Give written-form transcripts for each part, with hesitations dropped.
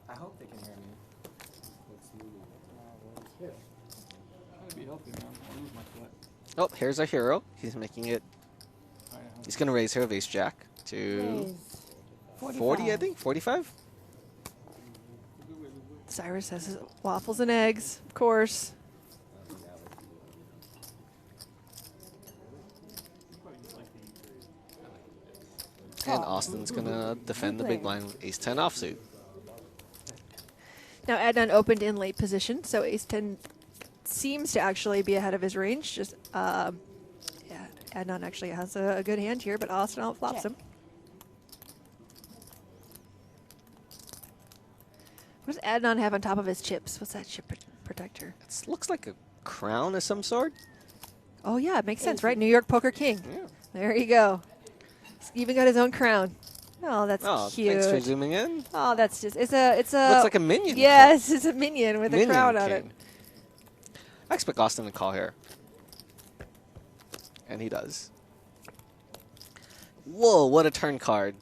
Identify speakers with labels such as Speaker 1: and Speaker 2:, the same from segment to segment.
Speaker 1: I hope they can hear me.
Speaker 2: Trying to be healthy, man. I'll lose my foot.
Speaker 3: Oh, here's our hero. He's making it. He's going to raise her of ace jack to 40, I think? 45?
Speaker 4: Cyrus has his waffles and eggs, of course.
Speaker 3: And Austin's going to defend the big blind with ace-10 offsuit.
Speaker 4: Now Adnan opened in late position, so ace-10 seems to actually be ahead of his range. Just, yeah, Adnan actually has a good hand here, but Austin outflops him. What does Adnan have on top of his chips? What's that chip protector?
Speaker 3: It looks like a crown of some sort.
Speaker 4: Oh yeah, it makes sense, right? New York Poker King.
Speaker 3: Yeah.
Speaker 4: There you go. He's even got his own crown. Oh, that's cute.
Speaker 3: Thanks for zooming in.
Speaker 4: Oh, that's just it's a
Speaker 3: Looks like a minion.
Speaker 4: Yes, it's a minion with a crown on it.
Speaker 3: King. I expect Austin to call here. And he does. Whoa, what a turn card.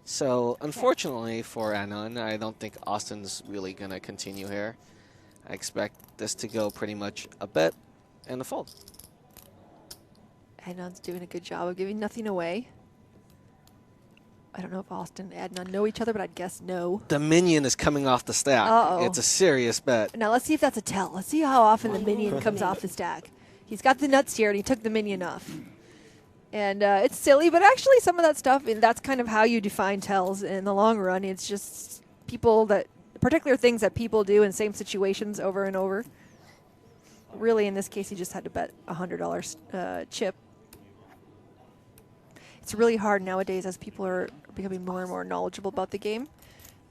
Speaker 3: So, unfortunately for Adnan, I don't think Austin's really going to continue here. I expect this to go pretty much a bet and a fold.
Speaker 4: Adnan's doing a good job of giving nothing away. I don't know if Austin and Adnan know each other, but I'd guess no.
Speaker 3: The minion is coming off the stack.
Speaker 4: Uh-oh.
Speaker 3: It's a serious bet.
Speaker 4: Now let's see if that's a tell. Let's see how often the minion comes off the stack. He's got the nuts here, and he took the minion off. And it's silly, but actually some of that stuff, and that's kind of how you define tells in the long run. It's just people that, particular things that people do in same situations over and over. Really, in this case, he just had to bet a $100 chip. It's really hard nowadays as people are becoming more and more knowledgeable about the game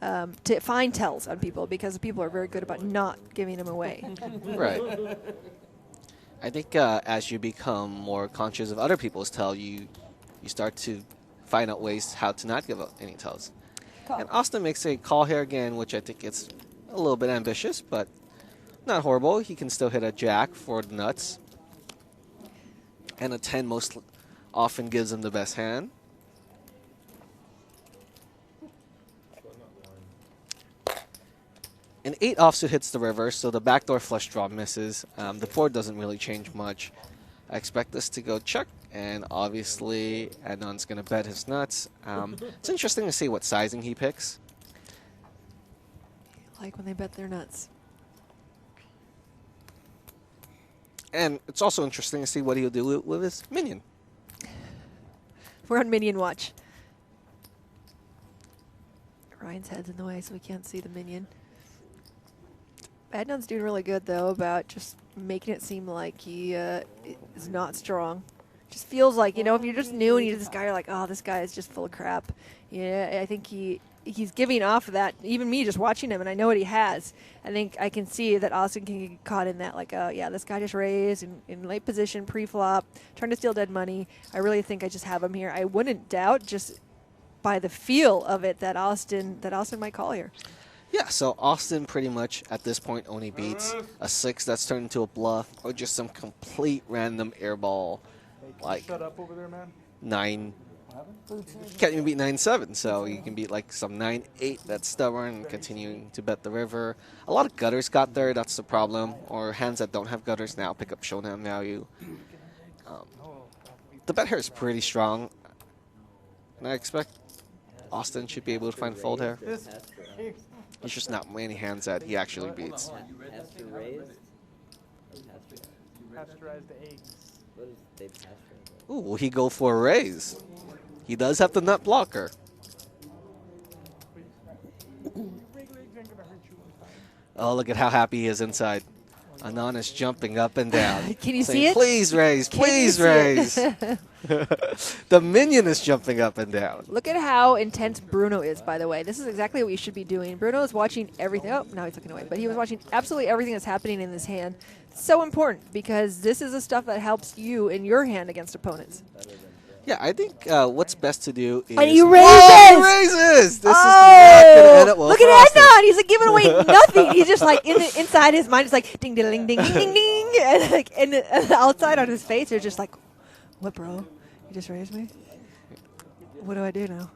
Speaker 4: to find tells on people because people are very good about not giving them away.
Speaker 3: Right. I think as you become more conscious of other people's tell, you start to find out ways how to not give out any tells. And Austin makes a call here again, which I think it's a little bit ambitious, but not horrible. He can still hit a jack for the nuts. And a 10 most often gives him the best hand. An 8 offsuit hits the river, so the backdoor flush draw misses. The board doesn't really change much. I expect this to go check, and obviously Adnan's going to bet his nuts. It's interesting to see what sizing he picks.
Speaker 4: Like when they bet their nuts.
Speaker 3: And it's also interesting to see what he'll do with his minion.
Speaker 4: We're on minion watch. Ryan's head's in the way, so we can't see the minion. Adnan's doing really good, though, about just making it seem like he is not strong. Just feels like, you know, if you're just new and you're this guy, you're like, oh, this guy is just full of crap. Yeah, I think he's giving off of that. Even me just watching him, and I know what he has. I think I can see that Austin can get caught in that, like, yeah, this guy just raised in late position, pre-flop, trying to steal dead money. I really think I just have him here. I wouldn't doubt, just by the feel of it, that Austin might call here.
Speaker 3: Yeah, so Austin pretty much at this point only beats a 6 that's turned into a bluff or just some complete random airball. Like
Speaker 2: shut up over there, man.
Speaker 3: 9. You can't even beat 9-7, so you can beat like some 9-8 that's stubborn and continuing to bet the river. A lot of gutters got there, that's the problem. Or hands that don't have gutters now pick up showdown value. The bet here is pretty strong. And I expect Austin should be able to find fold here. There's just not many hands that he actually beats.
Speaker 2: Pasteurized eggs.
Speaker 3: Ooh, will he go for a raise? He does have the nut blocker. Oh, look at how happy he is inside. Adnan is jumping up and down.
Speaker 4: Can you
Speaker 3: saying,
Speaker 4: see it?
Speaker 3: Please raise, please raise. The minion is jumping up and down.
Speaker 4: Look at how intense Bruno is, by the way. This is exactly what you should be doing. Bruno is watching everything. Oh, now he's looking away. But he was watching absolutely everything that's happening in this hand. So important, because this is the stuff that helps you in your hand against opponents.
Speaker 3: Yeah, I think what's best to do is...
Speaker 4: And he raises!
Speaker 3: Whoa, he raises! This is not going to end up well.
Speaker 4: Look
Speaker 3: for
Speaker 4: at
Speaker 3: Austin.
Speaker 4: Adnan! He's like giving away nothing. He's just like inside his mind, it's like ding, ding, ding, ding, ding, ding, ding. And like and the outside on his face, you're just like, what, bro? You just raised me? What do I do now?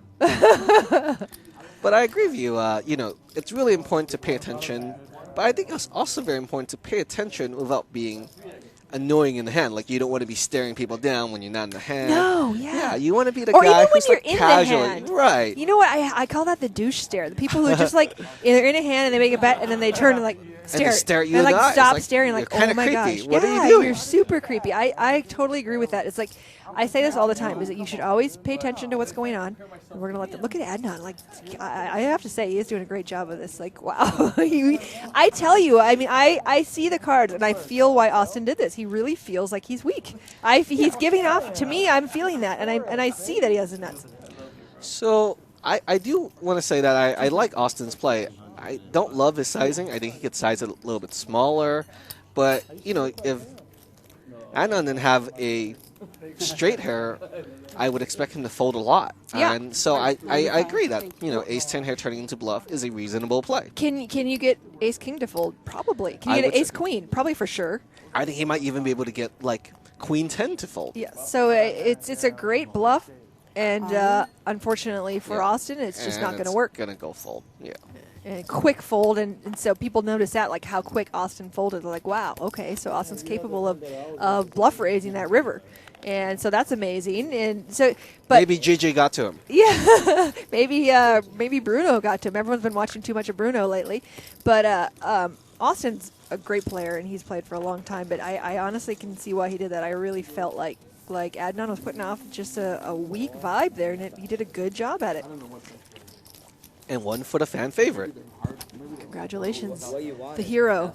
Speaker 3: But I agree with you. You know, it's really important to pay attention. But I think it's also very important to pay attention without being annoying in the hand. Like, you don't want to be staring people down when you're not in the hand.
Speaker 4: No, yeah.
Speaker 3: Yeah, you want to be the
Speaker 4: Or
Speaker 3: guy
Speaker 4: even when
Speaker 3: who's
Speaker 4: you're
Speaker 3: like
Speaker 4: in the
Speaker 3: casually.
Speaker 4: hand.
Speaker 3: Right.
Speaker 4: You know what? I call that the douche stare. The people who just like they're in a hand and they make a bet and then they turn and like stare.
Speaker 3: stare at you
Speaker 4: and
Speaker 3: in
Speaker 4: like
Speaker 3: the eyes.
Speaker 4: stop
Speaker 3: Like,
Speaker 4: staring.
Speaker 3: you're
Speaker 4: Like,
Speaker 3: kinda
Speaker 4: oh my
Speaker 3: creepy.
Speaker 4: gosh,
Speaker 3: What are
Speaker 4: yeah,
Speaker 3: you doing?
Speaker 4: You're super creepy. I totally agree with that. It's like I say this all the time. Is that you should always pay attention to what's going on. And we're gonna let them look at Adnan. Like I have to say he is doing a great job of this. Like wow, I tell you. I mean I see the cards and I feel why Austin did this. He really feels like he's weak. He's giving off to me. I'm feeling that and I see that he has the nuts.
Speaker 3: So I do want to say that I like Austin's play. I don't love his sizing. I think he could size it a little bit smaller. But, you know, if Adnan didn't have a straight hair, I would expect him to fold a lot.
Speaker 4: Yeah.
Speaker 3: And so I agree that, you know, ace-10 hair turning into bluff is a reasonable play.
Speaker 4: Can you get ace-king to fold? Probably. Can
Speaker 3: I
Speaker 4: you get
Speaker 3: would
Speaker 4: an
Speaker 3: say-
Speaker 4: ace-queen? Probably for sure.
Speaker 3: I think he might even be able to get, like, queen-10 to fold.
Speaker 4: Yeah, so it's a great bluff, and unfortunately for
Speaker 3: Yeah.
Speaker 4: Austin, it's just not going to work.
Speaker 3: Going to go full, yeah.
Speaker 4: And quick fold, and so people notice that, like how quick Austin folded. They're like, wow, okay, so Austin's capable of bluff raising that river. And so that's amazing. And so, but
Speaker 3: Maybe JJ got to him.
Speaker 4: yeah, maybe Bruno got to him. Everyone's been watching too much of Bruno lately, but Austin's a great player and he's played for a long time. But I honestly can see why he did that. I really felt like Adnan was putting off just a weak vibe there, and he did a good job at it.
Speaker 3: And one for the fan favorite.
Speaker 4: Congratulations, the hero.